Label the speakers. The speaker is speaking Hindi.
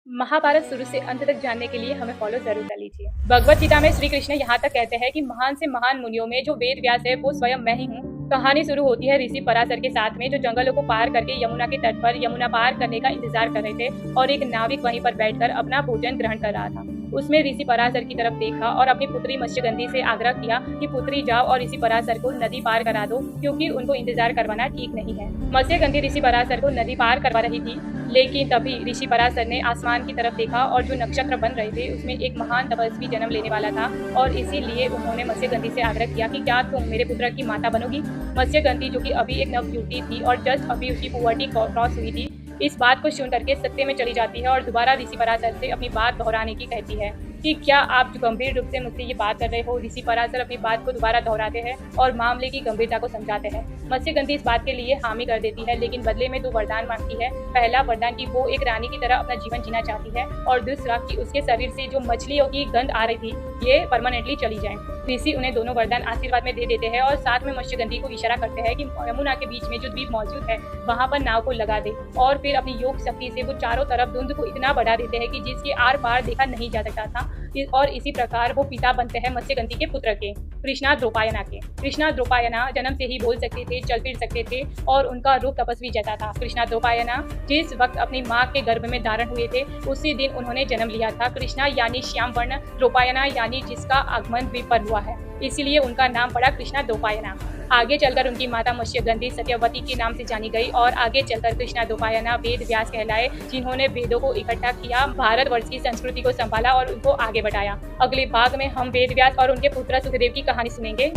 Speaker 1: महाभारत शुरू से अंत तक जानने के लिए हमें फॉलो जरूर कर लीजिए। भगवत गीता में श्री कृष्ण यहाँ तक कहते हैं कि महान से महान मुनियों में जो वेद व्यास है वो स्वयं मैं ही हूँ। कहानी शुरू होती है ऋषि पराशर के साथ में, जो जंगलों को पार करके यमुना के तट पर यमुना पार करने का इंतजार कर रहे थे और एक नाविक वहीं पर बैठकर अपना भोजन ग्रहण कर रहा था। उसमें ऋषि पराशर की तरफ देखा और अपनी पुत्री मत्स्यगंधी से आग्रह किया कि पुत्री जाओ और ऋषि पराशर को नदी पार करा दो, क्योंकि उनको इंतजार करवाना ठीक नहीं है। मत्स्यगंधी ऋषि पराशर को नदी पार करवा रही थी, लेकिन तभी ऋषि पराशर ने आसमान की तरफ देखा और जो नक्षत्र बन रहे थे उसमें एक महान तपस्वी जन्म लेने वाला था, और इसीलिए उन्होंने मत्स्यगंधी से आग्रह किया कि क्या तुम मेरे पुत्र की माता बनोगी। मत्स्यगंधी, जो कि अभी एक नवयुवती थी और जस्ट अभी उसकी पुबर्टी क्रॉस हुई थी, इस बात को सुन करके सत्य में चली जाती है और दोबारा ऋषि पराशर से अपनी बात दोहराने की कहती है कि क्या आप जो गंभीर रूप से मुझसे ये बात कर रहे हो। ऋषि पराशर अपनी बात को दोबारा दोहराते हैं और मामले की गंभीरता को समझाते हैं। मत्स्यगंधी इस बात के लिए हामी कर देती है, लेकिन बदले में 2 वरदान मांगती है। पहला वरदान कि वो एक रानी की तरह अपना जीवन जीना चाहती है, और दूसरा कि उसके शरीर से जो मछलियों की गंध आ रही थी ये परमानेंटली चली जाए। ऋषि उन्हें दोनों वरदान आशीर्वाद में दे देते हैं और साथ में मत्स्यगंधी को इशारा करते हैं कि यमुना के बीच में जो द्वीप मौजूद है वहां पर नाव को लगा दे, और फिर अपनी योग शक्ति से वो चारों तरफ धुंध को इतना बढ़ा देते हैं कि जिसके आर पार देखा नहीं जा सकता था। और इसी प्रकार वो पिता बनते हैं मत्स्यगंधी के पुत्र के, कृष्णा द्रौपायना के। कृष्णा द्रौपायना जन्म से ही बोल सकते थे, चल फिर सकते थे, और उनका रूप तपस्वी जैसा था। कृष्णा द्रौपायना जिस वक्त अपनी माँ के गर्भ में धारण हुए थे उसी दिन उन्होंने जन्म लिया था। कृष्णा यानी श्याम वर्ण, द्रौपायना यानी जिसका आगमन द्वीप पर हुआ है, इसीलिए उनका नाम पड़ा कृष्णा द्रौपायना। आगे चलकर उनकी माता मत्स्यगंधी सत्यवती के नाम से जानी गई, और आगे चलकर कृष्णा द्रौपायना वेद व्यास कहलाए, जिन्होंने वेदों को इकट्ठा किया, भारतवर्ष की संस्कृति को संभाला और उनको आगे बढ़ाया। अगले भाग में हम वेद व्यास और उनके पुत्र सुखदेव की कहानी सुनेंगे।